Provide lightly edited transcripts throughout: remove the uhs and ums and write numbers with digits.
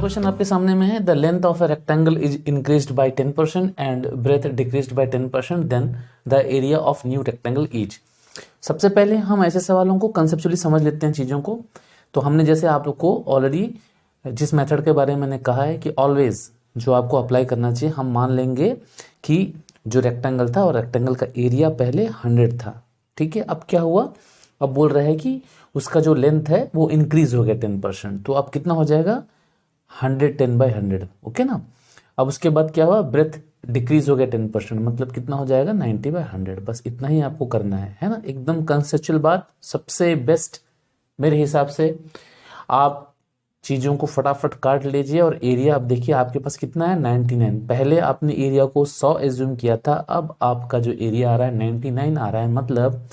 Question आपके सामने में है, the length of a rectangle is increased by 10% and breadth decreased by 10%, then the area of new rectangle is. सबसे पहले हम ऐसे सवालों को कंसेप्चुअली समझ लेते हैं चीज़ों को। तो हमने जैसे आप लोग को ऑलरेडी जिस मेथड के बारे में मैंने कहा है कि ऑलवेज जो आपको अप्लाई करना चाहिए, हम मान लेंगे कि जो रेक्टेंगल था और रेक्टेंगल का एरिया पहले 100 था। ठीक है, अब क्या हुआ, अब बोल रहा है कि उसका जो लेंथ है वो इंक्रीज हो गया 10%, तो अब कितना हो जाएगा 110/100। ओके ना। अब उसके बाद क्या हुआ, ब्रेथ डिक्रीज हो गया 10%, मतलब कितना हो जाएगा 90/100। बस इतना ही आपको करना है ना। एकदम कंसेप्चुअल बात, सबसे बेस्ट मेरे हिसाब से। आप चीज़ों को फटाफट काट लीजिए और एरिया आप देखिए आपके पास कितना है 99। पहले आपने एरिया को 100 एज्यूम किया था, अब आपका जो एरिया आ रहा है 99 आ रहा है। मतलब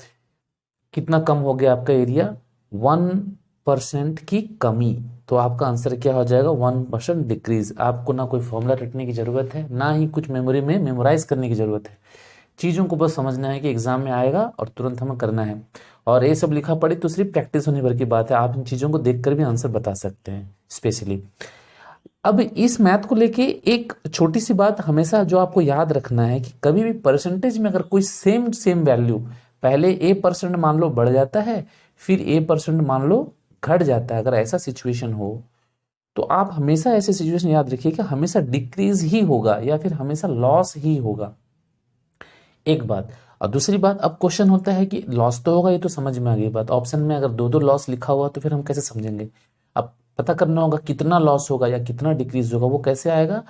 कितना कम हो गया आपका एरिया, 1% की कमी। तो आपका आंसर क्या हो जाएगा 1% डिक्रीज। आपको ना कोई फॉर्मूला रटने की जरूरत है, ना ही कुछ मेमोरी में मेमोराइज करने की जरूरत है। चीज़ों को बस समझना है कि एग्जाम में आएगा और तुरंत हमें करना है। और ये सब लिखा पढ़ी तो सिर्फ प्रैक्टिस होने भर की बात है। आप इन चीज़ों को देखकर भी आंसर बता सकते हैं स्पेशली। अब इस मैथ को लेके एक छोटी सी बात हमेशा जो आपको याद रखना है कि कभी भी परसेंटेज में अगर कोई सेम वैल्यू, पहले a% मान लो बढ़ जाता है, फिर a% मान लो घट जाता है, अगर ऐसा सिचुएशन हो तो आप हमेशा ऐसे सिचुएशन याद रखिए कि हमेशा डिक्रीज ही होगा या फिर हमेशा लॉस ही होगा। एक बात। और दूसरी बात, अब क्वेश्चन होता है कि लॉस तो होगा, ये तो समझ में आ गई बात। ऑप्शन में अगर दो लॉस लिखा हुआ तो फिर हम कैसे समझेंगे। अब पता करना होगा कितना लॉस होगा या कितना डिक्रीज होगा। वो कैसे आएगा,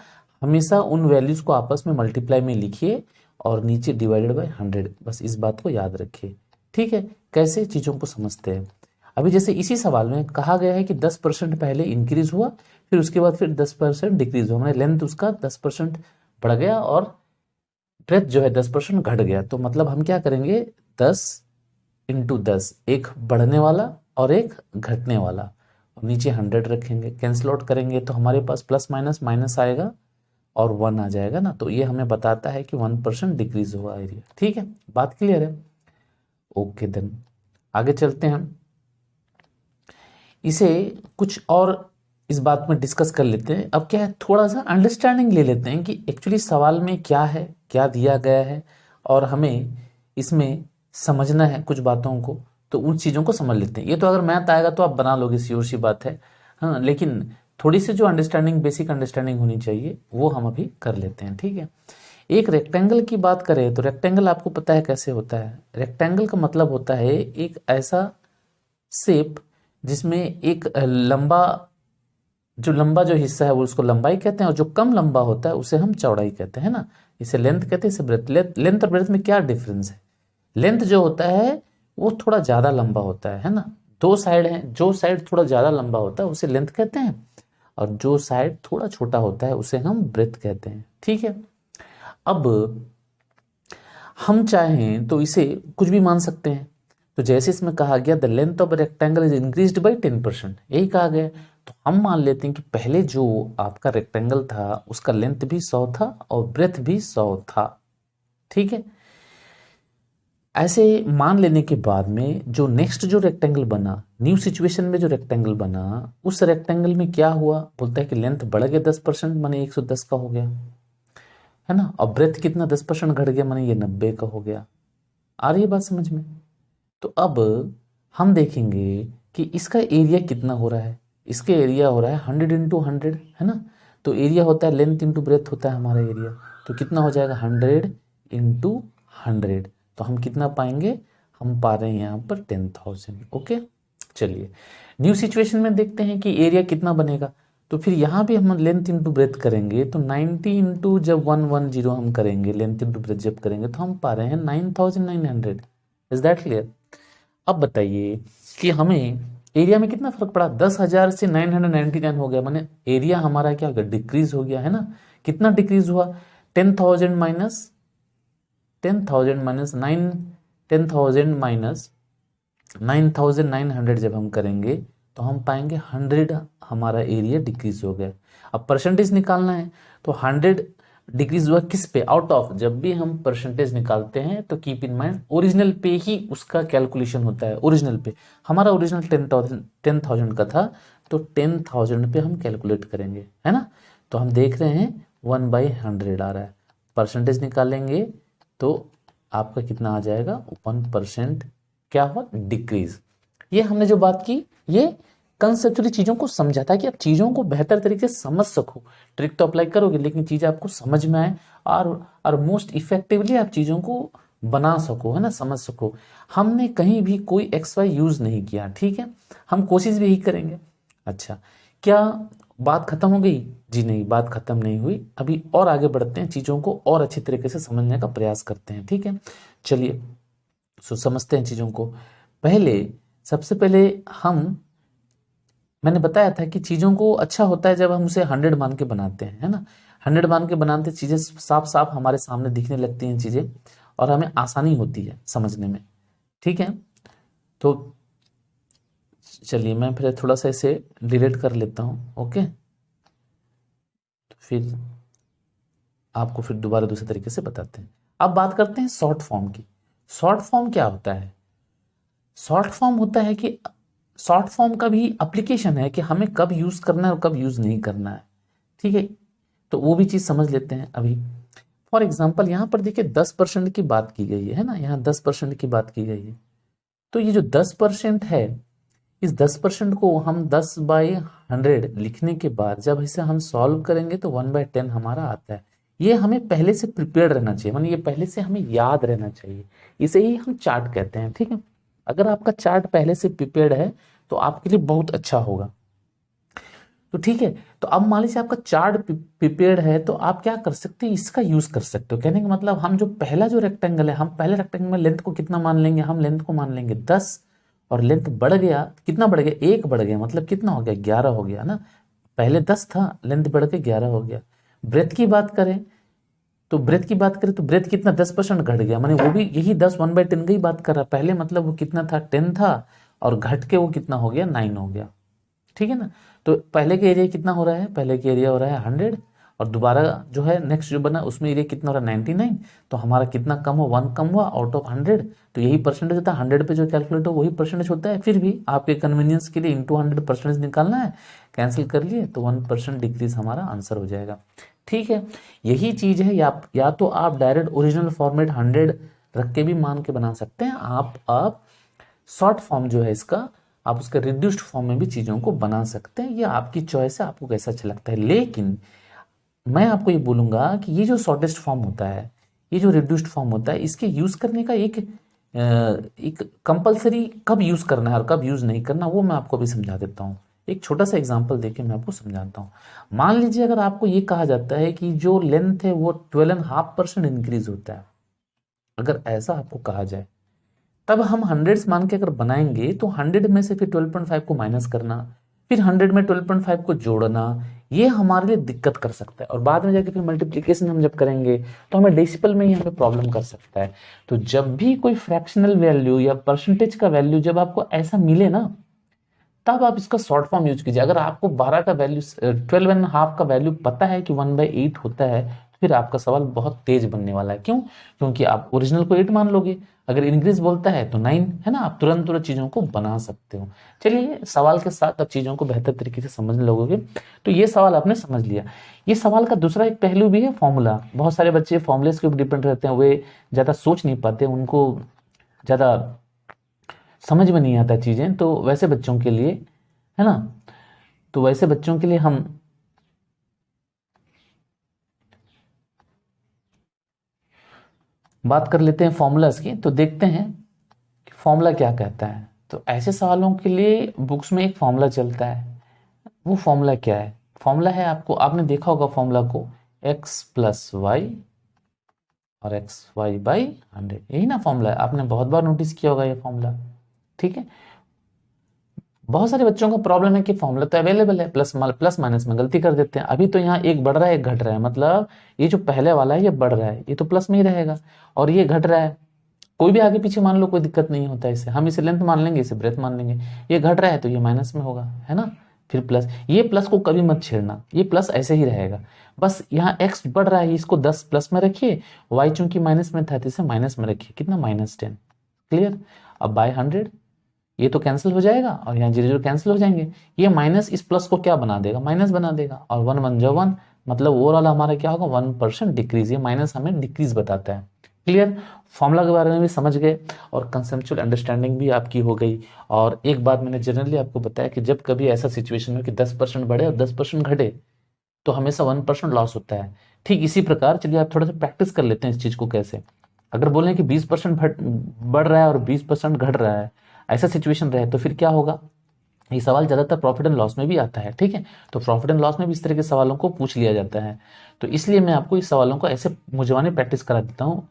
हमेशा उन वैल्यूज को आपस में मल्टीप्लाई में लिखिए और नीचे डिवाइडेड/100। बस इस बात को याद रखिए। ठीक है, कैसे चीज़ों को समझते हैं। अभी जैसे इसी सवाल में कहा गया है कि 10% पहले इंक्रीज हुआ, फिर उसके बाद फिर 10% डिक्रीज हुआ, मैंने लेंथ उसका 10% बढ़ गया और ब्रेथ जो है 10% घट गया। तो मतलब हम क्या करेंगे, 10 × 10, एक बढ़ने वाला और एक घटने वाला, और नीचे 100 रखेंगे। कैंसिल आउट करेंगे तो हमारे पास प्लस माइनस माइनस आएगा और 1 आ जाएगा ना। तो ये हमें बताता है कि 1% डिक्रीज हुआ एरिया। ठीक है, बात क्लियर है। ओके, देन आगे चलते हैं। इसे कुछ और इस बात में डिस्कस कर लेते हैं। अब क्या है, थोड़ा सा अंडरस्टैंडिंग ले लेते हैं कि एक्चुअली सवाल में क्या है, क्या दिया गया है, और हमें इसमें समझना है कुछ बातों को। तो उन चीज़ों को समझ लेते हैं। ये तो अगर मैथ आएगा तो आप बना लोगे, श्योर सी बात है। हाँ, लेकिन थोड़ी सी जो अंडरस्टैंडिंग, बेसिक अंडरस्टैंडिंग होनी चाहिए, वो हम अभी कर लेते हैं। ठीक है, एक रेक्टेंगल की बात करें तो रेक्टेंगल आपको पता है कैसे होता है। रेक्टेंगल का मतलब होता है एक ऐसा शेप जिसमें एक लंबा जो हिस्सा है वो उसको लंबाई कहते हैं, और जो कम लंबा होता है उसे हम चौड़ाई कहते हैं ना। इसे लेंथ कहते हैं, इसे ब्रेथ। लेंथ और ब्रेथ में क्या डिफरेंस है, लेंथ जो होता है वो थोड़ा ज़्यादा लंबा होता है ना। दो साइड हैं, जो साइड थोड़ा ज़्यादा लंबा होता है उसे लेंथ कहते हैं, और जो साइड थोड़ा छोटा होता है उसे हम ब्रेथ कहते हैं। ठीक है, अब हम चाहें तो इसे कुछ भी मान सकते हैं। तो जैसे इसमें कहा गया the length of rectangle is increased by 10%, यही कहा गया। तो हम मान लेते हैं कि पहले जो आपका रेक्टेंगल था उसका लेंथ भी 100 था और ब्रेथ भी 100 था। ठीक है, ऐसे मान लेने के बाद में जो नेक्स्ट जो रेक्टेंगल बना, न्यू सिचुएशन में जो रेक्टेंगल बना, उस रेक्टेंगल में क्या हुआ, बोलता है कि लेंथ बढ़ गया 10%, माने 110 का हो गया, है ना। और ब्रेथ कितना 10% घट गया, माने ये 90 का हो गया। आ रही है बात समझ में। तो अब हम देखेंगे कि इसका एरिया कितना हो रहा है। इसके एरिया हो रहा है 100 × 100, है ना। तो एरिया होता है लेंथ इंटू ब्रेथ होता है हमारा एरिया। तो कितना हो जाएगा 100 × 100। तो हम कितना पाएंगे, हम पा रहे हैं यहाँ पर 10,000। ओके, चलिए न्यू सिचुएशन में देखते हैं कि एरिया कितना बनेगा। तो फिर यहाँ भी हम लेंथ इंटू ब्रेथ करेंगे, तो 90 इंटू जब 110 हम करेंगे, लेंथ इंटू ब्रेथ जब करेंगे, तो हम पा रहे हैं 9,900। Is that clear. अब बताइए कि हमें एरिया में कितना फर्क पड़ा, 10,000 से 999 हो गया, माने एरिया हमारा क्या हो गया, डिक्रीज हो गया, है ना। कितना डिक्रीज हुआ, 10,000 माइनस 9,900 जब हम करेंगे तो हम पाएंगे 100 हमारा एरिया डिक्रीज हो गया। अब परसेंटेज निकालना है, तो 100 डिक्रीज हुआ किस पे, आउट ऑफ। जब भी हम परसेंटेज निकालते हैं तो कीप इन माइंड ओरिजिनल पे ही उसका कैलकुलेशन होता है। ओरिजिनल पे हमारा ओरिजिनल 10,000 का था, तो 10,000 पे हम कैलकुलेट करेंगे, है ना। तो हम देख रहे हैं 1/100 आ रहा है, परसेंटेज निकालेंगे तो आपका कितना आ जाएगा, 1% क्या हुआ, डिक्रीज। ये हमने जो बात की ये कंसेप्चुअली चीज़ों को समझा था कि आप चीज़ों को बेहतर तरीके से समझ सको। ट्रिक तो अप्लाई करोगे लेकिन चीज़ें आपको समझ में आए और मोस्ट इफेक्टिवली आप चीज़ों को बना सको, है ना, समझ सको। हमने कहीं भी कोई XY यूज़ नहीं किया, ठीक है, हम कोशिश भी यही करेंगे। अच्छा, क्या बात खत्म हो गई? जी नहीं, बात खत्म नहीं हुई, अभी और आगे बढ़ते हैं, चीज़ों को और अच्छी तरीके से समझने का प्रयास करते हैं, ठीक है। चलिए समझते हैं चीज़ों को। सबसे पहले मैंने बताया था कि चीज़ों को अच्छा होता है जब हम उसे 100 मान के बनाते हैं, है ना। 100 मान के बनाते चीज़ें साफ साफ हमारे सामने दिखने लगती हैं चीज़ें, और हमें आसानी होती है समझने में, ठीक है। तो चलिए मैं फिर थोड़ा सा इसे डिलीट कर लेता हूँ, ओके। तो फिर आपको फिर दोबारा दूसरे तरीके से बताते हैं। अब बात करते हैं शॉर्ट फॉर्म की। शॉर्ट फॉर्म क्या होता है? शॉर्ट फॉर्म होता है कि शॉर्ट फॉर्म का भी एप्लीकेशन है कि हमें कब यूज करना है और कब यूज नहीं करना है, ठीक है। तो वो भी चीज समझ लेते हैं अभी। फॉर एग्जाम्पल यहाँ पर देखिए 10% की बात की गई है ना, यहाँ 10% की बात की गई है। तो ये जो 10% है, इस 10% को हम 10/100 लिखने के बाद जब इसे हम सॉल्व करेंगे तो 1/10 हमारा आता है। ये हमें पहले से प्रिपेयर रहना चाहिए, मानी ये पहले से हमें याद रहना चाहिए। इसे ही हम चार्ट कहते हैं, ठीक है। अगर आपका चार्ट पहले से प्रिपेयर्ड है तो आपके लिए बहुत अच्छा होगा। तो ठीक है, तो अब मान लीजिए आपका चार्ट प्रिपेयर्ड है तो आप क्या कर सकते हैं, इसका यूज कर सकते हो। कहने का मतलब हम जो पहला जो रेक्टेंगल है, हम पहले रेक्टेंगल में लेंथ को कितना मान लेंगे, हम लेंथ को मान लेंगे 10, और लेंथ बढ़ गया, कितना बढ़ गया, 1 बढ़ गया, मतलब कितना हो गया, 11 हो गया ना। पहले 10 था, लेंथ बढ़ के 11 हो गया। ब्रेथ की बात करें तो ब्रेथ कितना 10% घट गया, माने वो भी यही 1/10 की ही बात कर रहा है। पहले मतलब वो कितना था, 10 था, और घट के वो कितना हो गया, 9 हो गया, ठीक है ना। तो पहले के एरिया कितना हो रहा है, पहले के एरिया हो रहा है 100, और दोबारा जो है नेक्स्ट जो बना उसमें एरिया कितना हो रहा है 99। तो हमारा कितना कम हो, 1 कम हुआ आउट ऑफ 100। तो यही परसेंटेज होता है, 100 पे जो कैलकुलेट हो वही परसेंटेज होता है। फिर भी आपके कन्वीनियंस के लिए इंटू 100 परसेंटेज निकालना है, कैंसिल कर लिए तो 1% डिक्रीज हमारा आंसर हो जाएगा, ठीक है। यही चीज है, या तो आप डायरेक्ट ओरिजिनल फॉर्मेट 100 रख के भी मान के बना सकते हैं, आप शॉर्ट फॉर्म जो है इसका, आप उसके रिड्यूस्ड फॉर्म में भी चीज़ों को बना सकते हैं। ये आपकी चॉइस है, आपको कैसा अच्छा लगता है। लेकिन मैं आपको ये बोलूँगा कि ये जो शॉर्टेस्ट फॉर्म होता है, ये जो रिड्यूस्ड फॉर्म होता है, इसके यूज़ करने का एक कंपलसरी कब यूज़ करना है और कब यूज़ नहीं करना, वो मैं आपको अभी समझा देता हूँ। एक छोटा सा एग्जांपल देके मैं आपको समझाता हूँ। मान लीजिए अगर आपको ये कहा जाता है कि जो लेंथ है वो 12.5% इंक्रीज होता है, अगर ऐसा आपको कहा जाए, तब हम 100 मान के अगर बनाएंगे तो 100 में से फिर 12.5 को माइनस करना, फिर 100 में 12.5 को जोड़ना, ये हमारे लिए दिक्कत कर सकता है। और बाद में जाके फिर मल्टीप्लिकेशन हम जब करेंगे तो हमें डेसिमल में ही हमें प्रॉब्लम कर सकता है। तो जब भी कोई फ्रैक्शनल वैल्यू या परसेंटेज का वैल्यू जब आपको ऐसा मिले ना, तब आप इसका शॉर्ट फॉर्म यूज कीजिए। अगर आपको 12 का वैल्यू 12.5 का वैल्यू पता है कि 1/8 होता है, तो फिर आपका सवाल बहुत तेज बनने वाला है। क्यों? क्योंकि आप ओरिजिनल को 8 मान लोगे, अगर इंक्रीज बोलता है तो 9, है ना। आप तुरंत चीजों को बना सकते हो। चलिए सवाल के साथ आप चीजों को बेहतर तरीके से समझ लोगे। तो ये सवाल आपने समझ लिया। ये सवाल का दूसरा एक पहलू भी है, फॉर्मूला। बहुत सारे बच्चे फॉर्मूलेस के ऊपर डिपेंड रहते हैं, वे ज्यादा सोच नहीं पाते, उनको ज्यादा समझ में नहीं आता चीजें। तो वैसे बच्चों के लिए, है ना, तो वैसे बच्चों के लिए हम बात कर लेते हैं फॉर्मूलाज की। तो देखते हैं कि फॉर्मूला क्या कहता है। तो ऐसे सवालों के लिए बुक्स में एक फॉर्मूला चलता है। वो फॉर्मूला क्या है? फॉर्मूला है, आपने देखा होगा फॉर्मूला को, x+y और xy/100, यही ना फॉर्मूला है। आपने बहुत बार नोटिस किया होगा ये फॉर्मूला, ठीक है। बहुत सारे बच्चों का प्रॉब्लम है कि फॉर्मूला तो अवेलेबल है, प्लस माइनस में गलती कर देते हैं। अभी तो यहाँ एक बढ़ रहा है एक घट रहा है, मतलब ये जो पहले वाला है ये बढ़ रहा है, ये तो प्लस में ही रहेगा, और ये घट रहा है। कोई भी आगे पीछे मान लो, कोई दिक्कत नहीं होता है। इसे हम इसे लेंथ मान लेंगे, इसे ब्रेथ मान लेंगे। ये घट रहा है तो ये माइनस में होगा, है ना। फिर प्लस, ये प्लस को कभी मत छेड़ना, ये प्लस ऐसे ही रहेगा। बस यहाँ x बढ़ रहा है, इसको 10 प्लस में रखिए, y चूंकि माइनस में था तो इसे माइनस में रखिए, कितना, -10। क्लियर? अब बाय 100 ये तो कैंसिल हो जाएगा और यहाँ 0 0 कैंसिल हो जाएंगे। ये माइनस इस प्लस को क्या बना देगा, माइनस बना देगा, और 1 1 जो 1, मतलब ओवरऑल हमारा क्या होगा 1% डिक्रीज। ये माइनस हमें डिक्रीज बताता है। क्लियर, फॉर्मूला के बारे में भी समझ गए और कंसेप्चुअल अंडरस्टैंडिंग भी आपकी हो गई। और एक बात मैंने जनरली आपको बताया कि जब कभी ऐसा सिचुएशन हो कि 10% बढ़े और 10% घटे तो हमेशा 1% लॉस होता है। ठीक इसी प्रकार चलिए आप थोड़ा सा प्रैक्टिस कर लेते हैं इस चीज को कैसे। अगर बोलें कि 20% बढ़ रहा है और 20% घट रहा है, ऐसा सिचुएशन रहे तो फिर क्या होगा। ये सवाल ज्यादातर प्रॉफिट एंड लॉस में भी आता है, ठीक है। तो प्रॉफिट एंड लॉस में भी इस तरह के सवालों को पूछ लिया जाता है। तो इसलिए मैं आपको इस सवालों को ऐसे मुझवाने प्रैक्टिस करा देता हूँ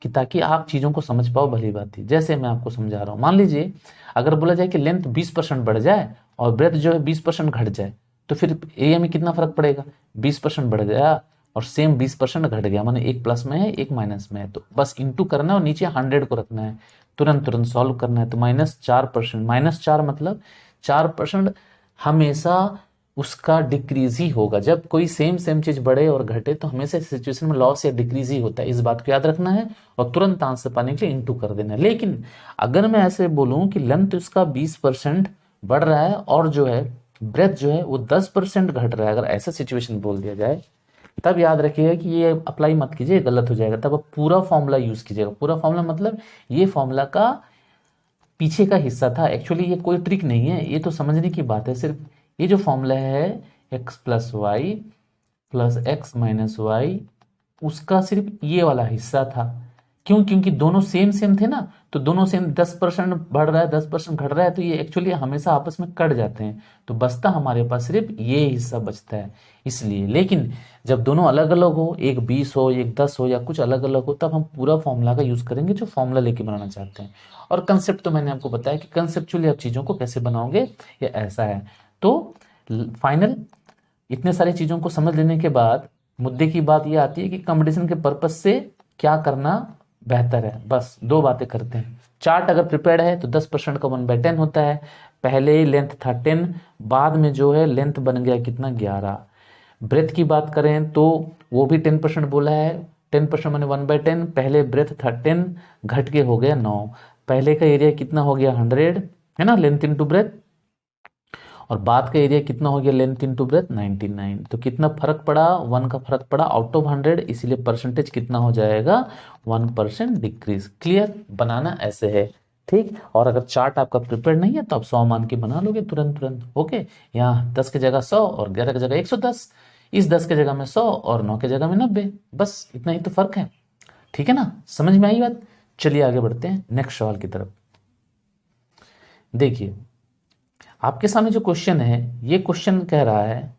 कि ताकि आप चीजों को समझ पाओ। भली बात है, जैसे मैं आपको समझा रहा हूँ, मान लीजिए अगर बोला जाए कि लेंथ 20% बढ़ जाए और ब्रेथ जो है 20% घट जाए, तो फिर एरिया में कितना फर्क पड़ेगा। 20% बढ़ गया और सेम 20% घट गया, माने एक प्लस में है एक माइनस में है, तो बस इंटू करना है और नीचे 100 को रखना है, तुरंत तुरंत सॉल्व करना है। तो -4%, -4 मतलब 4% हमेशा उसका डिक्रीज ही होगा। जब कोई सेम सेम चीज बढ़े और घटे तो हमेशा सिचुएशन में लॉस या डिक्रीज ही होता है। इस बात को याद रखना है और तुरंत आंसर पाने के लिए इंटू कर देना है। लेकिन अगर मैं ऐसे बोलूं कि लेंथ उसका 20% बढ़ रहा है और जो है ब्रेथ जो है वो 10% घट रहा है, अगर ऐसा सिचुएशन बोल दिया जाए, तब याद रखिएगा कि ये अप्लाई मत कीजिए, गलत हो जाएगा। तब आप पूरा फॉर्मूला यूज कीजिएगा। पूरा फॉर्मूला मतलब ये फॉर्मूला का पीछे का हिस्सा था। एक्चुअली ये कोई ट्रिक नहीं है, ये तो समझने की बात है। सिर्फ ये जो फॉर्मूला है x plus y plus x minus y, उसका सिर्फ ये वाला हिस्सा था। क्यों, क्योंकि दोनों सेम सेम थे ना, तो दोनों सेम 10% बढ़ रहा है 10% घट रहा है, तो ये एक्चुअली हमेशा आपस में कट जाते हैं। तो बचता हमारे पास सिर्फ ये हिस्सा बचता है इसलिए। लेकिन जब दोनों अलग अलग हो, एक 20 हो एक 10 हो या कुछ अलग अलग हो, तब हम पूरा फॉर्मूला का यूज करेंगे जो फॉर्मूला लेके बनाना चाहते हैं। और कंसेप्ट तो मैंने आपको बताया कि कंसेप्चुअली आप चीजों को कैसे बनाओगे, ये ऐसा है। तो फाइनल इतने सारी चीजों को समझ लेने के बाद मुद्दे की बात यह आती है कि कंपटीशन के पर्पज से क्या करना बेहतर है। बस दो बातें करते हैं। चार्ट अगर प्रिपेयर्ड है तो 10% का 1/10 होता है। पहले लेंथ था 10, बाद में जो है लेंथ बन गया कितना 11। ब्रेथ की बात करें तो वो भी 10% बोला है। 10% मैंने 1/10, पहले ब्रेथ था 10 घट के हो गया 9। पहले का एरिया कितना हो गया 100 है ना, लेंथ इनटू ब्रेथ, और बाद का एरिया कितना हो गया लेंथ इनटू ब्रेथ 99। तो कितना फर्क पड़ा, 1 का फर्क पड़ा आउट ऑफ 100, इसीलिए परसेंटेज कितना हो जाएगा 1% डिक्रीज। क्लियर, बनाना ऐसे है, ठीक। और अगर चार्ट आपका प्रिपेयर नहीं है तो आप 100 मान के बना लोगे तुरंत तुरंत। ओके, यहाँ 10 की जगह 100 और 11 की जगह 110, इस 10 की जगह में 100 और 9 की जगह में 90, बस इतना ही तो फर्क है। ठीक है ना, समझ में आई बात। चलिए आगे बढ़ते हैं नेक्स्ट सवाल की तरफ। देखिए आपके सामने जो क्वेश्चन है, ये क्वेश्चन कह रहा है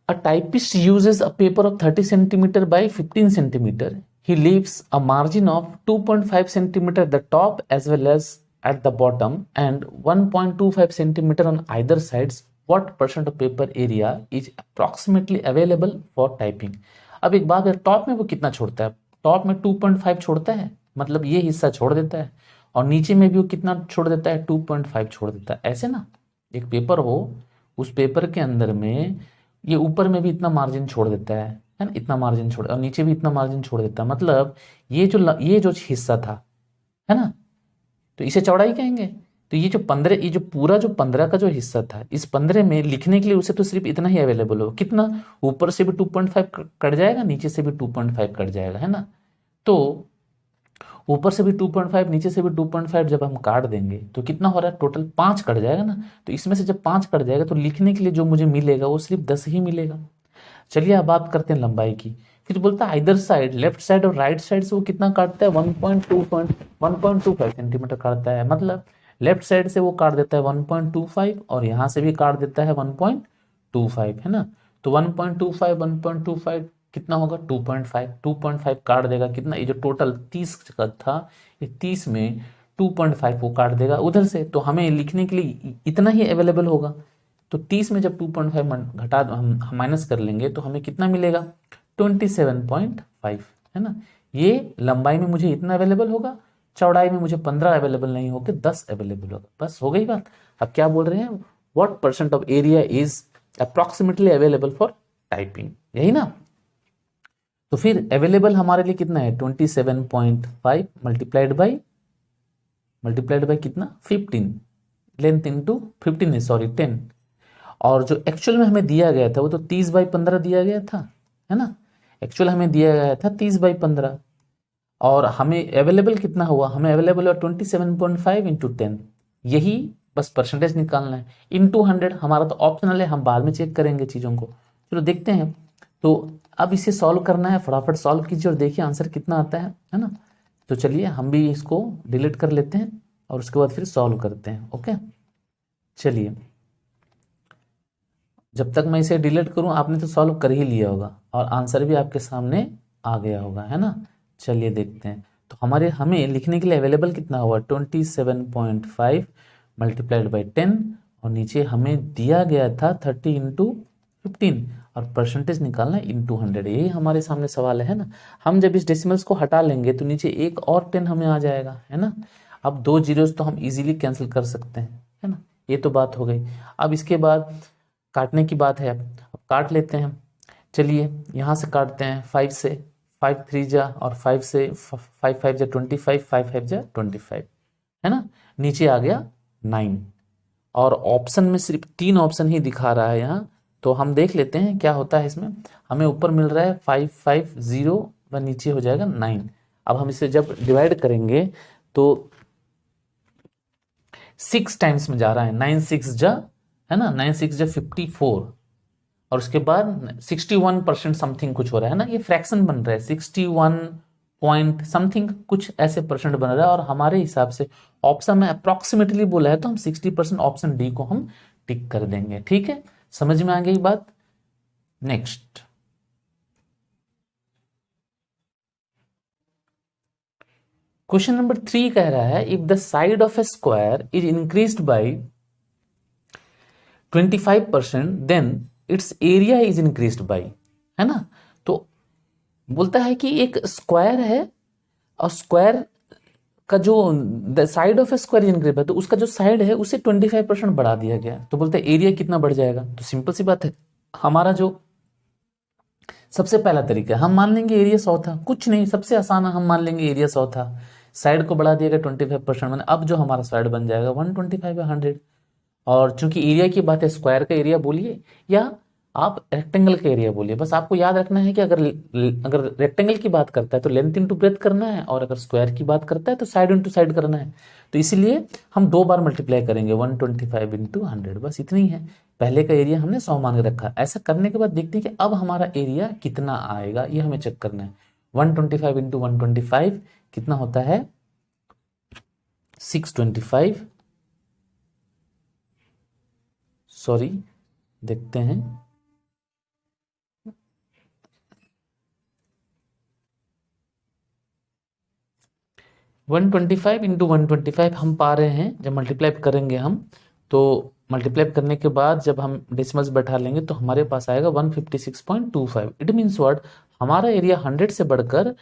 a typist uses a paper of 30 centimetre by 15 centimetre. He leaves a margin of 2.5 centimeter at the top as well as at the bottom and 1.25 centimeter on either sides. What percent of paper area is approximately available for typing? अब एक बात है, top में वो कितना छोड़ता है। Top में 2.5 छोड़ता है, मतलब ये हिस्सा छोड़ देता है, और नीचे में भी वो कितना छोड़ देता है 2.5 छोड़ देता है। ऐसे ना एक पेपर हो, उस पेपर के अंदर में ये ऊपर में भी इतना मार्जिन छोड़ देता है ना, इतना मार्जिन छोड़, और नीचे भी इतना मार्जिन छोड़ देता है। मतलब ये जो हिस्सा था है ना, तो इसे चौड़ाई कहेंगे। तो ये जो 15, ये जो पूरा जो 15 का जो हिस्सा था, इस 15 में लिखने के लिए उसे तो सिर्फ इतना ही अवेलेबल हो, कितना, ऊपर से भी 2.5 कट जाएगा, नीचे से भी 2.5 कट जाएगा, है ना। तो ऊपर से भी 2.5 नीचे से भी 2.5 जब हम काट देंगे तो कितना हो रहा है, टोटल 5 कट जाएगा ना। तो इसमें से जब 5 कट जाएगा तो लिखने के लिए जो मुझे मिलेगा वो सिर्फ 10 ही मिलेगा। चलिए अब बात करते हैं लंबाई की। फिर बोलता है इधर साइड, लेफ्ट साइड और राइट साइड से वो कितना काटता है 1.25 सेंटीमीटर काटता है। मतलब लेफ्ट साइड से वो काट देता है 1.25 और यहां से भी काट देता है 1.25, है ना। तो 1.25 कितना होगा 2.5 काट देगा कितना, ये जो टोटल 30 का था, ये 30 में 2.5 वो काट देगा उधर से। तो हमें लिखने के लिए इतना ही अवेलेबल होगा। तो 30 में जब 2.5 घटा हम माइनस कर लेंगे तो हमें कितना मिलेगा 27.5, है ना। ये लंबाई में मुझे इतना अवेलेबल होगा, चौड़ाई में मुझे 15 अवेलेबल नहीं होकर 10 अवेलेबल होगा। बस हो गई बात। अब क्या बोल रहे हैं, what percent of area is approximately available for typing, यही ना। तो फिर अवेलेबल हमारे लिए कितना है 27.5 मल्टीप्लाइड बाई मल्टीप्लाइड बाय कितना 15, लेंथ इंटू 15 है, सॉरी 10, और जो एक्चुअल में हमें दिया गया था वो तो 30/15 दिया गया था, है ना। एक्चुअल हमें दिया गया था 30/15, और हमें अवेलेबल कितना हुआ, हमें अवेलेबल हुआ 27.5 इंटू 10, यही बस परसेंटेज निकालना है। इंटू 100 हमारा तो ऑप्शनल है, हम बाद में चेक करेंगे चीज़ों को। चलो देखते हैं। तो अब इसे सॉल्व करना है, फटाफट सॉल्व कीजिए और देखिए आंसर कितना आता है ना। तो चलिए हम भी इसको डिलीट कर लेते हैं और उसके बाद फिर सॉल्व करते हैं। ओके, चलिए जब तक मैं इसे डिलीट करूं आपने तो सॉल्व कर ही लिया होगा और आंसर भी आपके सामने आ गया होगा, है ना। चलिए देखते हैं। तो हमें लिखने के लिए अवेलेबल कितना हुआ 27.5 मल्टीप्लाइड बाई 10, और नीचे हमें दिया गया था 30 इंटू 15, और परसेंटेज निकालना इंटू 100, यही हमारे सामने सवाल है ना। हम जब इस डेसिमल्स को हटा लेंगे तो नीचे एक और 10 हमें आ जाएगा, है ना। अब 2 जीरोस तो हम इजीली कैंसिल कर सकते हैं, है ना। ये तो बात हो गई। अब इसके बाद काटने की बात है, अब काट लेते हैं। चलिए यहाँ से काटते हैं 5 से, 5 3 जा, और 5 से 5 5 जा 25, 5 5 जा 25, है ना। नीचे आ गया 9, और ऑप्शन में सिर्फ 3 ऑप्शन ही दिखा रहा है यहाँ, तो हम देख लेते हैं क्या होता है इसमें। हमें ऊपर मिल रहा है 5 5 0 व नीचे हो जाएगा 9। अब हम इसे जब डिवाइड करेंगे तो 6 टाइम्स में जा रहा है, 9 6 जा, है ना, 9 6 जा 54, और उसके बाद 61% समथिंग कुछ हो रहा है ना, ये फ्रैक्शन बन रहा है 61 पॉइंट समथिंग कुछ ऐसे परसेंट बन रहा है, और हमारे हिसाब से ऑप्शन में अप्रोक्सीमेटली बोला है तो हम 60% ऑप्शन डी को हम टिक कर देंगे। ठीक है, समझ में आ गई बात। नेक्स्ट क्वेश्चन नंबर 3 कह रहा है if the side of a square is increased by 25% then its area is increased by, है ना। तो बोलता है कि एक स्क्वायर है और स्क्वायर का जो the side of a square increase है, तो उसका जो साइड है उसे 25% बढ़ा दिया गया, तो बोलते हैं एरिया कितना बढ़ जाएगा। तो सिंपल सी बात है, हमारा जो सबसे पहला तरीका है, हम मान लेंगे एरिया 100 था, कुछ नहीं, सबसे आसान है, हम मान लेंगे एरिया 100 था, साइड को बढ़ा दिया गया 25%, मैंने अब जो हमारा साइड बन जाएगा 125 या 100। और चूंकि एरिया की बात है, स्क्वायर का एरिया बोलिए या आप रेक्टेंगल का एरिया बोलिए, बस आपको याद रखना है कि अगर रेक्टेंगल की बात करता है तो लेंथ इंटू ब्रेथ करना है, और अगर स्क्वायर की बात करता है तो साइड इंटू साइड करना है। तो इसीलिए हम 2 बार मल्टीप्लाई करेंगे 125 इंटू 100, बस इतनी है। पहले का एरिया हमने 100 मान के रखा। ऐसा करने के बाद देखते हैं कि अब हमारा एरिया कितना आएगा, ये हमें चेक करना है। 125 इंटू 125 कितना होता है 625, सॉरी देखते हैं, 125 इंटू 125 हम पा रहे हैं, जब मल्टीप्लाई करेंगे हम, तो मल्टीप्लाई करने के बाद जब हम डेसिमल्स बैठा लेंगे तो हमारे पास आएगा 156.25। इट मीन्स व्हाट, हमारा एरिया 100 से बढ़कर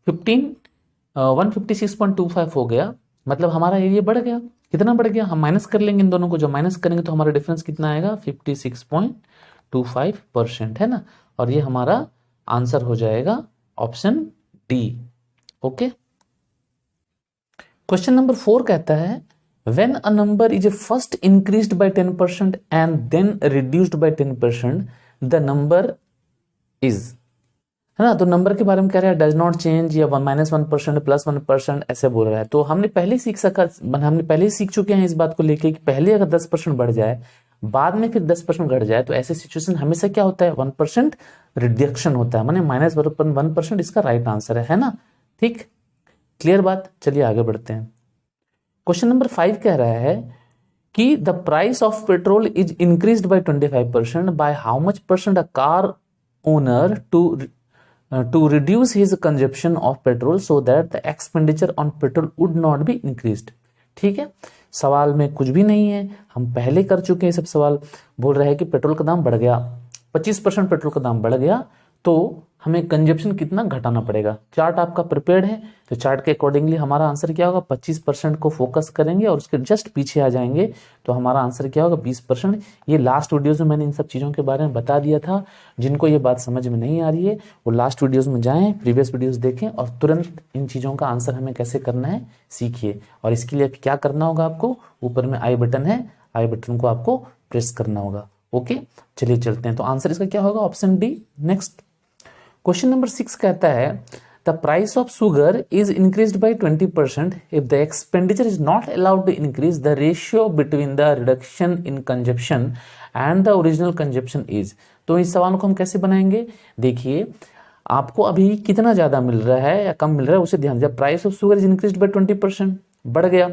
156.25 हो गया, मतलब हमारा एरिया बढ़ गया। कितना बढ़ गया, हम माइनस कर लेंगे इन दोनों को, जब माइनस करेंगे तो हमारा डिफरेंस कितना आएगा 56.25%, है ना। और ये हमारा आंसर हो जाएगा option D. Okay, question number 4 कहता है when a number is first increased by 10% and then reduced by 10% the number is, है ना। तो नंबर के बारे में कह रहा है डज नॉट चेंज, या -1% +1% ऐसे बोल रहा है। तो हमने पहले ही सीख चुके हैं इस बात को लेके कि पहले अगर 10% बढ़ जाए, बाद में फिर 10% घट जाए, तो ऐसे सिचुएशन हमेशा क्या होता है 1% रिडक्शन होता है, माने -1% इसका राइट आंसर है ना। ठीक, क्लियर बात। चलिए आगे बढ़ते हैं। क्वेश्चन नंबर 5 कह रहा है कि the price of petrol is increased by 25%, by how much percent a car owner to reduce his consumption of petrol so that the expenditure on petrol would not be increased. ठीक है, सवाल में कुछ भी नहीं है, हम पहले कर चुके हैं सब सवाल। बोल रहा है कि पेट्रोल का दाम बढ़ गया, 25% पेट्रोल का दाम बढ़ गया, तो हमें कंजप्शन कितना घटाना पड़ेगा। चार्ट आपका प्रिपेयर्ड है तो चार्ट के अकॉर्डिंगली हमारा आंसर क्या होगा, 25% को फोकस करेंगे और उसके जस्ट पीछे आ जाएंगे तो हमारा आंसर क्या होगा, 20%। ये लास्ट वीडियोज में मैंने इन सब चीज़ों के बारे में बता दिया था। जिनको ये बात समझ में नहीं आ रही है वो लास्ट वीडियोज़ में जाएँ, प्रीवियस वीडियोज़ देखें और तुरंत इन चीज़ों का आंसर हमें कैसे करना है सीखिए। और इसके लिए क्या करना होगा, आपको ऊपर में आई बटन है, आई बटन को आपको प्रेस करना होगा। ओके, चलिए चलते हैं। तो आंसर इसका क्या होगा, option D. Next question number 6 कहता है the price of sugar is increased by 20% if the expenditure is not allowed to increase the ratio between the reduction in consumption and the original consumption is. तो इस सवाल को हम कैसे बनाएंगे, देखिए आपको अभी कितना ज्यादा मिल रहा है या कम मिल रहा है उसे ध्यान दीजिए। Price of sugar is increased by 20%, बढ़ गया,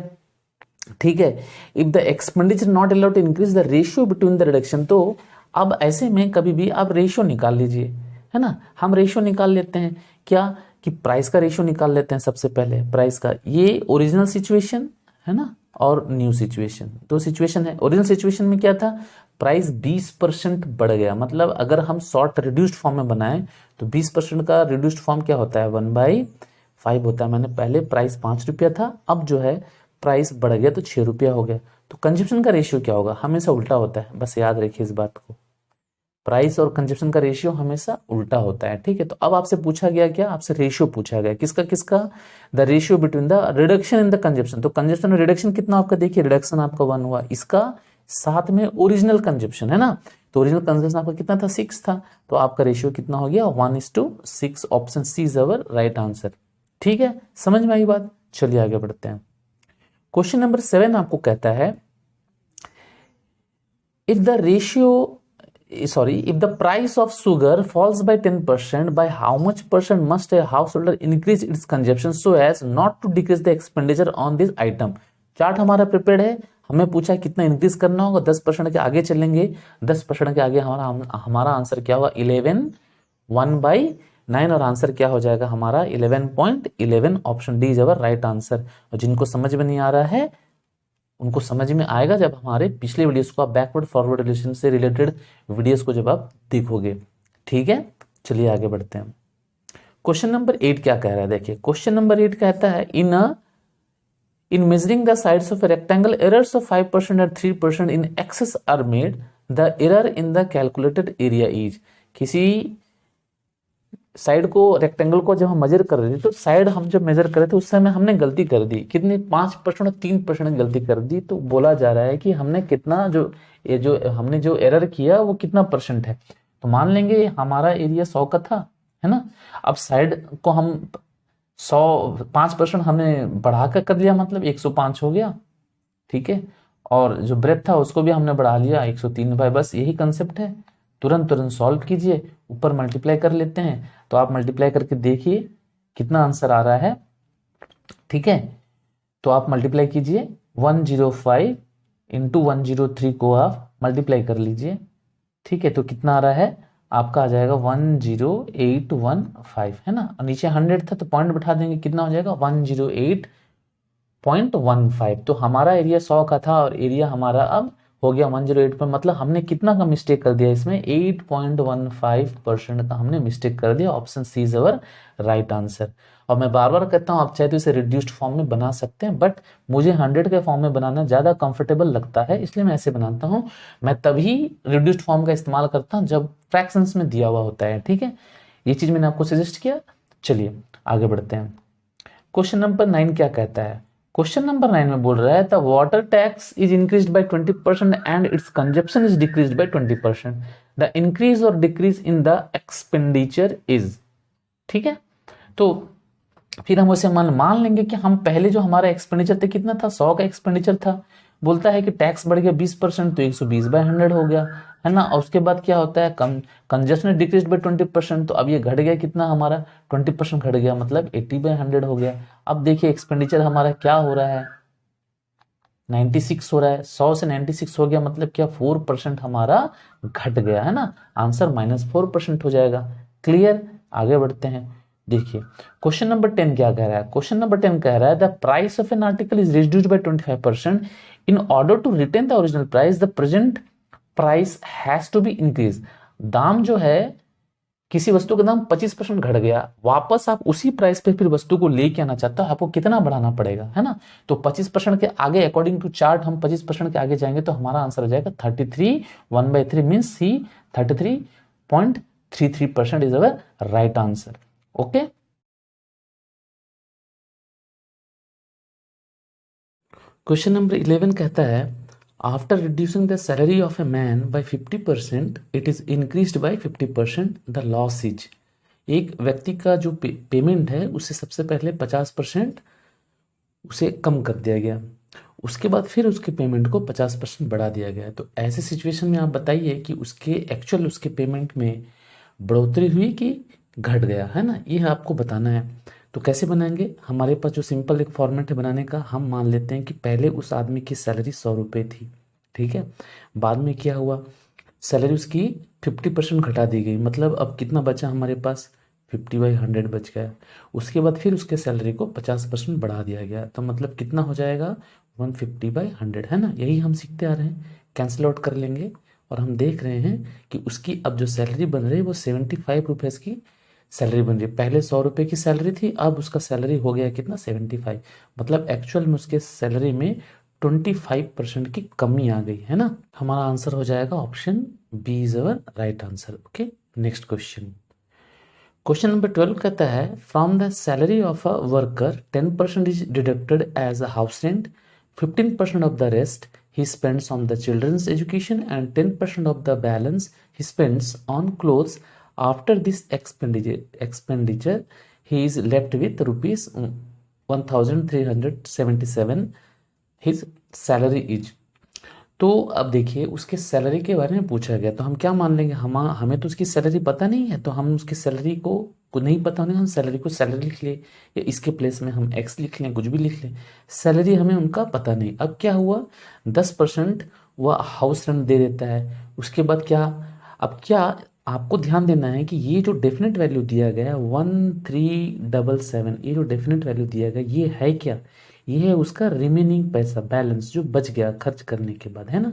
ठीक है। If the expenditure not allowed to increase the ratio between the reduction, तो अब ऐसे में कभी भी आप रेशियो निकाल लीजिए, है ना। हम रेशियो निकाल लेते हैं क्या, कि प्राइस का रेशियो निकाल लेते हैं सबसे पहले। प्राइस का ये ओरिजिनल सिचुएशन है ना और न्यू सिचुएशन, दो सिचुएशन है। ओरिजिनल सिचुएशन में क्या था, प्राइस 20% बढ़ गया, मतलब अगर हम शॉर्ट रिड्यूस्ड फॉर्म में बनाएं तो 20% का रिड्यूस्ड फॉर्म क्या होता है, 1/5 होता है। मैंने पहले प्राइस 5 रुपया था, अब जो है प्राइस बढ़ गया तो 6 रुपया हो गया। तो कंजप्शन का रेशियो क्या होगा, हमेशा उल्टा होता है, बस याद रखिए इस बात को। प्राइस और कंजप्शन का रेशियो हमेशा उल्टा होता है, ठीक है। तो अब आपसे पूछा गया क्या, आपसे रेशियो पूछा गया किसका किसका, the ratio between the reduction in the consumption. तो कंजप्शन और रिडक्शन कितना आपका, देखिए रिडक्शन आपका 1 हुआ, इसका साथ में ओरिजिनल कंजप्शन है ना, तो ओरिजिनल कंजप्शन आपका कितना था, 6 था, तो आपका रेशियो कितना हो गया, 1:6। Option C is our right answer, ठीक है। समझ में आई बात, चलिए आगे बढ़ते हैं। क्वेश्चन नंबर 7 आपको कहता है if the price of sugar falls by 10%, by how much percent must a householder increase its consumption so as not to decrease the expenditure on this item। Chart हमारा प्रिपेयर्ड है, हमें पूछा कितना increase करना होगा, 10% के आगे चलेंगे, 10% के आगे हमारा आंसर क्या होगा, 11, 1/9 और आंसर क्या हो जाएगा हमारा 11.11। Option D is our right answer. और जिनको समझ में नहीं आ रहा है उनको समझ में आएगा जब हमारे पिछले वीडियोस को आप बैकवर्ड फॉरवर्ड रिलेशन से रिलेटेड वीडियोस को जब आप देखोगे, ठीक है। चलिए आगे बढ़ते हैं। क्वेश्चन नंबर 8 क्या कह रहा है, देखिए क्वेश्चन नंबर 8 कहता है in measuring the sides of a rectangle errors of 5% और 3% in excess are made, the error in the calculated area is. किसी साइड को, रेक्टेंगल को जब हम मेजर कर रहे थे तो साइड हम जब मेजर कर रहे थे उस समय हमने गलती कर दी, कितनी 5% और 3% गलती कर दी। तो बोला जा रहा है कि हमने कितना जो हमने जो एरर किया वो कितना परसेंट है। तो मान लेंगे हमारा एरिया 100 का था, है ना। अब साइड को हम 5% हमने बढ़ा कर लिया, मतलब 105 हो गया, ठीक है। और जो ब्रेथ था उसको भी हमने बढ़ा लिया 103 भाई, बस यही कंसेप्ट है। तुरंत सॉल्व कीजिए, ऊपर मल्टीप्लाई कर लेते हैं, तो आप मल्टीप्लाई करके देखिए कितना आंसर आ रहा है, ठीक है। तो आप मल्टीप्लाई कीजिए 105 इंटू 103 को आप मल्टीप्लाई कर लीजिए, ठीक है। तो कितना आ रहा है आपका, आ जाएगा 10815, है ना। और नीचे 100 था तो पॉइंट बैठा देंगे, कितना हो जाएगा 108.15। तो हमारा एरिया 100 का था और एरिया हमारा अब हो गया 108 पर, मतलब हमने कितना का मिस्टेक कर दिया इसमें, 8.15% का हमने मिस्टेक कर दिया। Option C is our right answer. और मैं बार बार कहता हूं आप चाहे तो इसे रिड्यूस्ड फॉर्म में बना सकते हैं, बट मुझे 100 के फॉर्म में बनाना ज्यादा कंफर्टेबल लगता है, इसलिए मैं ऐसे बनाता हूं। मैं तभी रिड्यूस्ड फॉर्म का इस्तेमाल करता हूं जब फ्रैक्शंस में दिया हुआ होता है, ठीक है। ये चीज मैंने आपको सजेस्ट किया। चलिए आगे बढ़ते हैं। क्वेश्चन नंबर 9 क्या कहता है, क्वेश्चन नंबर 9 में बोल रहा है the water tax is increased by 20% and its consumption is decreased by 20%, the increase और decrease in the expenditure is, ठीक है। तो फिर हम उसे मान लेंगे कि हम पहले जो हमारा एक्सपेंडिचर था कितना था, 100 का एक्सपेंडिचर था। बोलता है कि टैक्स बढ़ गया 20% तो 120/100 हो गया, है ना। और उसके बाद क्या होता है, कंजप्शन डिक्रीज बाय 20%, तो अब ये घट गया कितना हमारा 20% घट गया, मतलब 80/100 हो गया। अब देखिए एक्सपेंडिचर हमारा क्या हो रहा है, 96 हो रहा है। 100 से 96 हो गया, मतलब क्या 4% हमारा घट गया, है ना। आंसर -4% हो जाएगा। क्लियर, आगे बढ़ते हैं। देखिए क्वेश्चन नंबर 10 क्या कह रहा है, क्वेश्चन नंबर 10 कह रहा है the price of an article is reduced by 25%, in order to retain the original price the present price has to be increase. दाम जो है किसी वस्तु का दाम 25% घट गया, वापस आप उसी प्राइस पे फिर वस्तु को लेके आना चाहते हो, आपको कितना बढ़ाना पड़ेगा, है ना। तो 25% के आगे अकॉर्डिंग टू चार्ट हम 25% के आगे जाएंगे तो हमारा आंसर हो जाएगा 33, 1/3 means C 33.33% is our right answer. Okay, question number 11 कहता है after reducing the salary of a man by 50% it is increased by 50%, the loss is. एक व्यक्ति का जो पेमेंट है उससे सबसे पहले 50% उसे कम कर दिया गया, उसके बाद फिर उसके पेमेंट को 50% बढ़ा दिया गया। तो ऐसे सिचुएशन में आप बताइए कि उसके एक्चुअल उसके पेमेंट में बढ़ोतरी हुई कि घट गया, है ना, ये आपको बताना है। तो कैसे बनाएंगे, हमारे पास जो सिंपल एक फॉर्मेट है बनाने का, हम मान लेते हैं कि पहले उस आदमी की सैलरी 100 रुपये थी, ठीक है। बाद में क्या हुआ, सैलरी उसकी 50% घटा दी गई, मतलब अब कितना बचा हमारे पास, 50/100 बच गया। उसके बाद फिर उसके सैलरी को 50% बढ़ा दिया गया, तो मतलब कितना हो जाएगा 150/100, है ना। यही हम सीखते आ रहे हैं, कैंसिल आउट कर लेंगे और हम देख रहे हैं कि उसकी अब जो सैलरी बन रही है वो 75 रुपीज़ की सैलरी बन रही है। पहले 100 रुपये की सैलरी थी, अब उसका सैलरी हो गया कितना 75, मतलब एक्चुअल में उसके सैलरी में 25% की कमी आ गई, है ना। हमारा आंसर हो जाएगा option B is our right answer. Okay, next question, question number 12 कहता है from the salary of a worker 10% is deducted as a house rent, 15% of the rest he spends on the children's education and 10% of the balance he spends on clothes. After this expenditure he is left with rupees 1377, his salary is। तो अब देखिए उसके salary के बारे में पूछा गया, तो हम क्या मान लेंगे, हमें तो उसकी सैलरी पता नहीं है, तो हम उसकी सैलरी को नहीं पता होने, हम सैलरी को सैलरी लिख ले, या इसके प्लेस में हम एक्स लिख लें, कुछ भी लिख लें, सैलरी हमें उनका पता नहीं। अब क्या हुआ, 10% वह हाउस रेंट दे देता है, उसके बाद क्या, अब क्या आपको ध्यान देना है कि ये जो डेफिनेट वैल्यू दिया गया 1377, ये जो डेफिनेट वैल्यू दिया गया ये है क्या, ये है उसका रिमेनिंग पैसा, बैलेंस जो बच गया खर्च करने के बाद, है ना।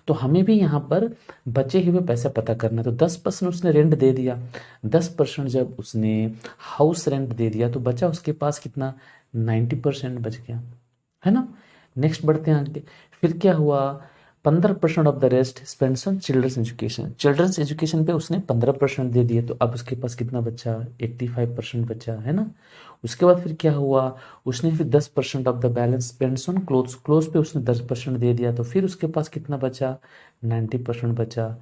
तो हमें भी यहाँ पर बचे हुए पैसा पता करना है। तो 10% उसने रेंट दे दिया, 10% जब उसने हाउस रेंट दे दिया तो बचा उसके पास कितना, 90% बच गया, है ना। नेक्स्ट बढ़ते हैं आगे, फिर क्या हुआ, 15% of the rest spends on children's education, children's education पे उसने 15% दे दिए, तो अब उसके पास कितना बचा, 85% बचा, है ना। उसके बाद फिर क्या हुआ, उसने फिर 10% of the balance spends on clothes, clothes पे उसने 10% दे दिया, तो फिर उसके पास कितना बचा, 90% बचा,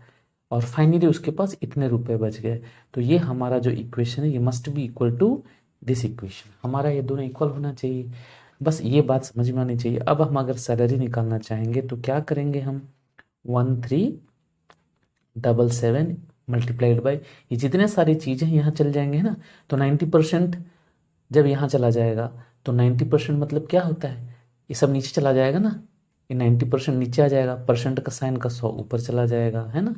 और फाइनली उसके पास इतने रुपए बच गए। तो ये हमारा जो इक्वेशन है ये must be equal to this equation, हमारा ये दोनों इक्वल होना चाहिए, बस ये बात समझ में आनी चाहिए। अब हम अगर सैलरी निकालना चाहेंगे तो क्या करेंगे, हम 1377 मल्टीप्लाइड बाई ये जितने सारी चीज़ें यहाँ चल जाएंगे, है ना। तो 90% जब यहाँ चला जाएगा तो 90% मतलब क्या होता है, ये सब नीचे चला जाएगा ना, ये 90% नीचे आ जाएगा, परसेंट का साइन का 100 ऊपर चला जाएगा, है ना।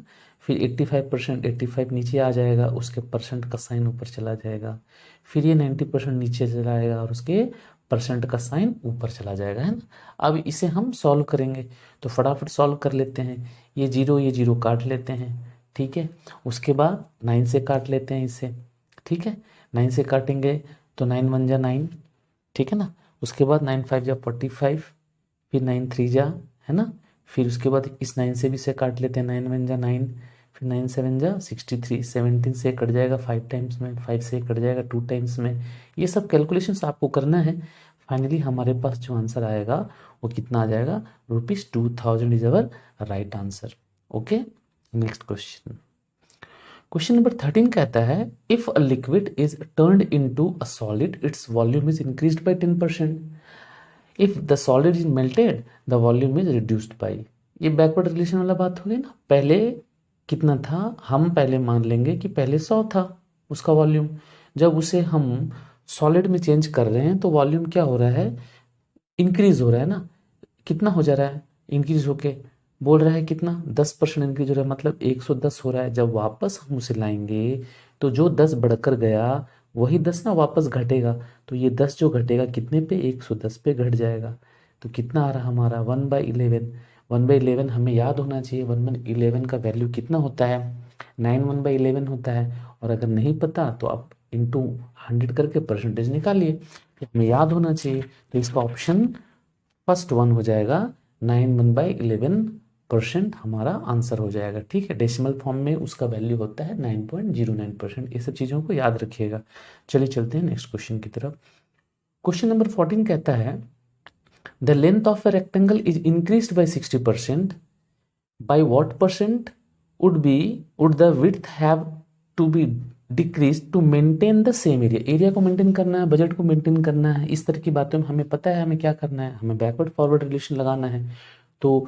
फिर 85%, 85 नीचे आ जाएगा, उसके परसेंट का साइन ऊपर चला जाएगा, फिर ये 90% नीचे चला आएगा और उसके परसेंट का साइन ऊपर चला जाएगा, है ना। अब इसे हम सॉल्व करेंगे, तो फटाफट सॉल्व कर लेते हैं, ये जीरो काट लेते हैं, ठीक है। उसके बाद 9 से काट लेते हैं इसे, ठीक है, 9 से काटेंगे तो 9 1 जा 9, ठीक है ना। उसके बाद 9 5 जा 45, फिर 9 3 जा, है ना। फिर उसके बाद इस 9 से भी से काट लेते हैं, 9 1 जा 9, फिर 9 7 जा 63, 17 से कट जाएगा 5 टाइम्स में, 5 से कट जाएगा 2 टाइम्स में। ये सब कैलकुलेशंस आपको करना है। फाइनली हमारे पास जो आंसर आएगा वो कितना आ जाएगा, ₹2000 is our right answer. Okay, next question, question number 13 कहता है if a liquid is turned into a solid its volume is increased by 10%, if the solid is melted the volume is reduced bye. ये backward relation वाला बात हो गई ना, पहले कितना था, हम पहले मान लेंगे कि पहले 100 था उसका वॉल्यूम, जब उसे हम सॉलिड में चेंज कर रहे हैं तो वॉल्यूम क्या हो रहा है, इंक्रीज हो रहा है ना। कितना हो जा रहा है, इंक्रीज होके बोल रहा है कितना, 10% इंक्रीज हो रहा है, मतलब 110 हो रहा है। जब वापस हम उसे लाएंगे तो जो 10 बढ़कर गया वही 10 ना वापस घटेगा, तो ये 10 जो घटेगा कितने पे, 110 पे घट जाएगा। तो कितना आ रहा हमारा 1/11, 1/11 हमें याद होना चाहिए, 1/11 का वैल्यू कितना होता है, 9/11 होता है। और अगर नहीं पता तो आप इंटू 100 करके परसेंटेज निकालिए, तो हमें याद होना चाहिए। तो इसका ऑप्शन फर्स्ट वन हो जाएगा, 9/11% हमारा आंसर हो जाएगा। ठीक है, डेसिमल फॉर्म में उसका वैल्यू होता है 9.09%। ये सब चीज़ों को याद रखिएगा। चलिए चलते हैं नेक्स्ट क्वेश्चन की तरफ। क्वेश्चन नंबर 14 कहता है the length of a rectangle is increased bye 60%, by what percent would the width have to be decreased to maintain the same area। Area को मेंटेन करना है, बजट को मेंटेन करना है, इस तरह की बातों में हमें पता है हमें क्या करना है, हमें बैकवर्ड फॉरवर्ड रिलेशन लगाना है। तो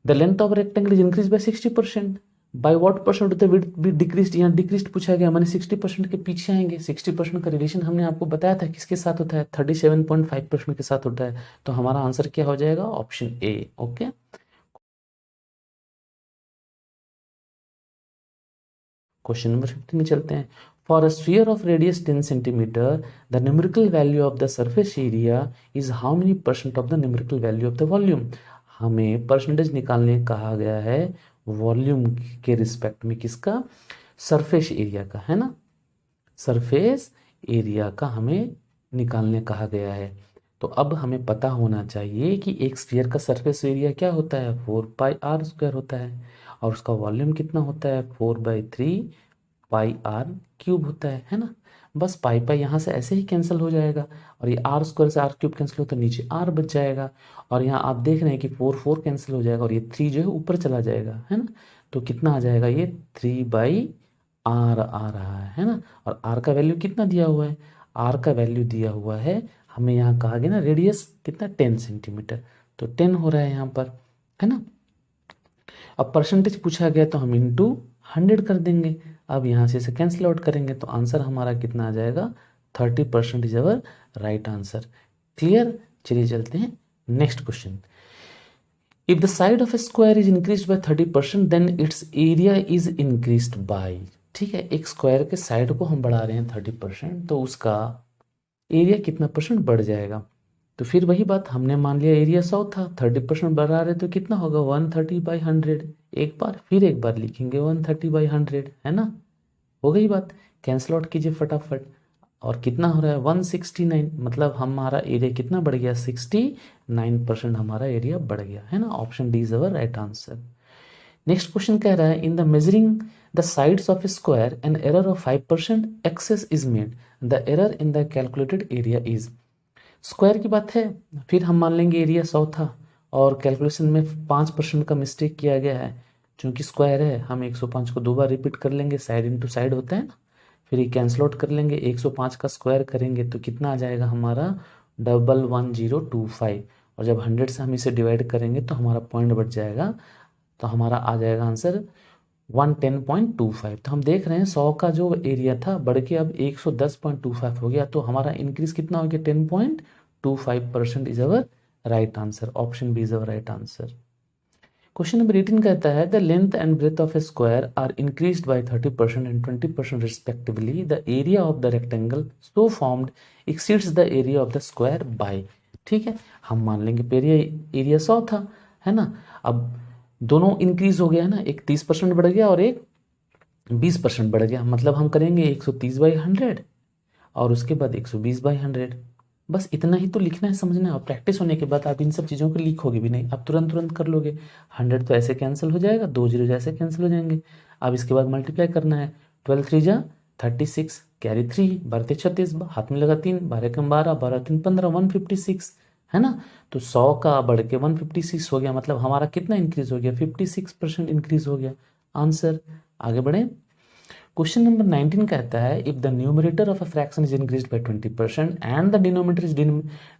the length of rectangle is increase by 60%, by what percent the width be decreased. यहाँ डिक्रीज्ड पूछा गया, मैंने 60% के पीछे आएंगे। 60% का रिलेशन हमने आपको बताया था किसके साथ होता है, 37.5% के साथ होता है। तो हमारा आंसर क्या हो जाएगा, option A. Okay, question number 15 में चलते हैं। For a sphere of radius 10 centimetre the numerical value of the surface area is how many percent of the numerical value of the volume. हमें परसेंटेज निकालने कहा गया है वॉल्यूम के respect में, किसका, सरफेस एरिया का, है ना, सरफेस एरिया का हमें निकालने कहा गया है। तो अब हमें पता होना चाहिए कि एक स्फीयर का सरफेस एरिया क्या होता है, 4πr² होता है, और उसका वॉल्यूम कितना होता है, 4/3πr³ होता है ना। बस पाई पाई यहाँ से ऐसे ही कैंसिल हो जाएगा, और ये r² से r³ कैंसिल हो तो नीचे r बच जाएगा। और यहाँ आप देख रहे हैं कि 4 कैंसिल हो जाएगा, और ये 3 जो है ऊपर चला जाएगा, है ना। तो कितना आ जाएगा, ये 3/r आ रहा है ना। और r का वैल्यू कितना दिया हुआ है, r का वैल्यू दिया हुआ है, हमें यहाँ कहा गया ना रेडियस कितना, 10 सेंटीमीटर, तो 10 हो रहा है यहाँ पर, है ना। अब परसेंटेज पूछा गया तो हम इंटू 100 कर देंगे। अब यहाँ से इसे कैंसिल आउट करेंगे तो आंसर हमारा कितना आ जाएगा, 30% is our right answer. Clear, चलिए चलते हैं next question. If the side of a square is increase by 30% then its area is increase by. ठीक है, एक स्क्वायर के साइड को हम बढ़ा रहे हैं 30%, तो उसका एरिया कितना परसेंट बढ़ जाएगा। तो फिर वही बात, हमने मान लिया एरिया 100 था, 30% बढ़ा रहे तो कितना होगा, 130/100। एक बार फिर एक बार लिखेंगे 130/100, है ना। हो गई बात, कैंसिल आउट कीजिए फटाफट। और कितना हो रहा है, 169, मतलब हमारा एरिया कितना बढ़ गया, 69% हमारा एरिया बढ़ गया, है ना। Option D is our right answer. Next question कह रहा है in the measuring the sides of a square an error of 5% excess is made, the error in the calculated area is. Square की बात है, फिर हम मान लेंगे एरिया 100 था और कैलकुलेशन में 5% का मिस्टेक किया गया है। चूंकि स्क्वायर है हम 105 को 2 बार रिपीट कर लेंगे, साइड इंटू साइड होता है ना। फिर ये कैंसिल आउट कर लेंगे, 105 का स्क्वायर करेंगे तो कितना आ जाएगा हमारा, 11025। और जब 100 से हम इसे डिवाइड करेंगे तो हमारा पॉइंट बढ़ जाएगा, तो हमारा आ जाएगा आंसर 110.25। तो हम देख रहे हैं 100 का जो एरिया था बढ़ के अब 110.25 हो गया, तो हमारा इंक्रीज कितना हो गया, 10.25% is our right answer. Option B is our right answer. Question number 18 कहता है the length and breadth of a square are increased by 30% and 20% respectively, the area of the rectangle so formed exceeds the area of the square by. ठीक है, हम मान लेंगे area 100 था, है ना। अब दोनों इंक्रीज हो गया है ना, एक 30% बढ़ गया और एक 20% बढ़ गया, मतलब हम करेंगे 130/100 और उसके बाद 120/100। बस इतना ही तो लिखना है, समझना है। और प्रैक्टिस होने के बाद आप इन सब चीज़ों को लिखोगे भी नहीं, आप तुरंत तुरंत कर लोगे। 100 तो ऐसे कैंसिल हो जाएगा, 2 जीरो जैसे कैंसिल हो जाएंगे। अब इसके बाद मल्टीप्लाई करना है, 12 3 जा 36, कैरी 3, 12 3 36, हाथ में लगा 3, 12 कम 12, 12 3 15, 156, है ना। तो 100 का बढ़ के 156 हो गया, मतलब हमारा कितना इंक्रीज हो गया, 56% इंक्रीज हो गया। आंसर, आगे बढ़े। क्वेश्चन नंबर 19 कहता है if the numerator of a fraction is increased by 20% and the denominator is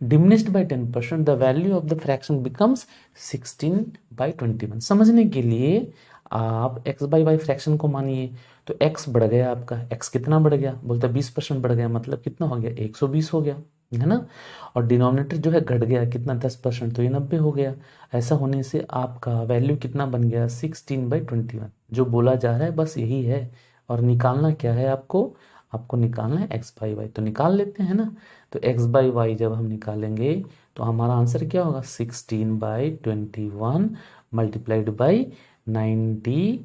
diminished by 10%, the value of the fraction becomes 16/21। समझने के लिए आप x/y फ्रैक्शन को मानिए, तो x बढ़ गया आपका, x कितना बढ़ गया, बोलता 20% बढ़ गया, मतलब कितना हो गया, 120 हो गया, है ना। और डिनोमिनेटर जो है घट गया कितना, 10%, तो ये 90 हो गया। ऐसा होने से आपका वैल्यू कितना बन गया, 16/21। जो बोला जा रहा है बस यही है। और निकालना क्या है आपको, आपको निकालना है x/y, तो निकाल लेते हैं ना। तो x/y जब हम निकालेंगे तो हमारा आंसर क्या होगा, 16/21 मल्टीप्लाइड बाई 90/,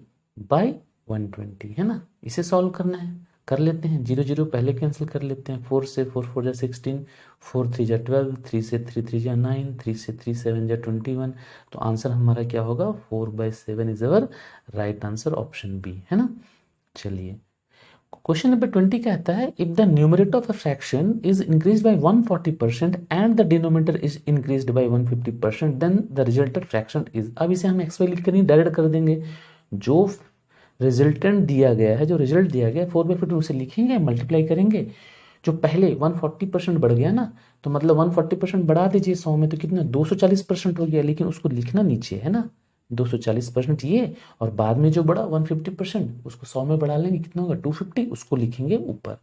120 है ना। इसे सॉल्व करना है, कर लेते हैं। 0 0 पहले कैंसिल कर लेते हैं। 4 से 4 4 जा 16, 4 3 जा 12, 3 से 3 3 जा 9, 3 से 3 7 जा 21। तो आंसर हमारा क्या होगा? 4/7 is our right answer, option B, है ना। चलिए क्वेश्चन नंबर 20 कहता है if the numerator of a fraction is increase by 140% and the denominator is increased by 150% then the resultant fraction is. अब इसे हम एक्स वाई लिख कर नहीं डायरेक्ट कर देंगे। जो रिजल्टेंट दिया गया है, जो रिजल्ट दिया गया है 4/50 उसे लिखेंगे, मल्टीप्लाई करेंगे। जो पहले 140% बढ़ गया ना, तो मतलब 140% बढ़ा दीजिए 100 में, तो कितना 240% हो गया। लेकिन उसको लिखना नीचे है ना, 240% ये, और बाद में जो बढ़ा 150% उसको 100 में बढ़ा लेंगे, कितना होगा 250, उसको लिखेंगे ऊपर,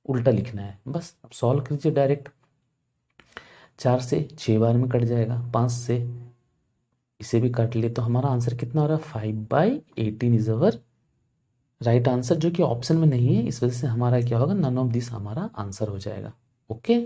उल्टा लिखना है बस। अब सॉल्व कीजिए डायरेक्ट। 4 से 6 बार में कट जाएगा, 5 से इसे भी काट लिए, तो हमारा आंसर कितना हो रहा है? 5/18 इज अवर राइट आंसर, जो कि ऑप्शन में नहीं है। इस वजह से हमारा क्या होगा? नन ऑफ दिस हमारा आंसर हो जाएगा। ओके।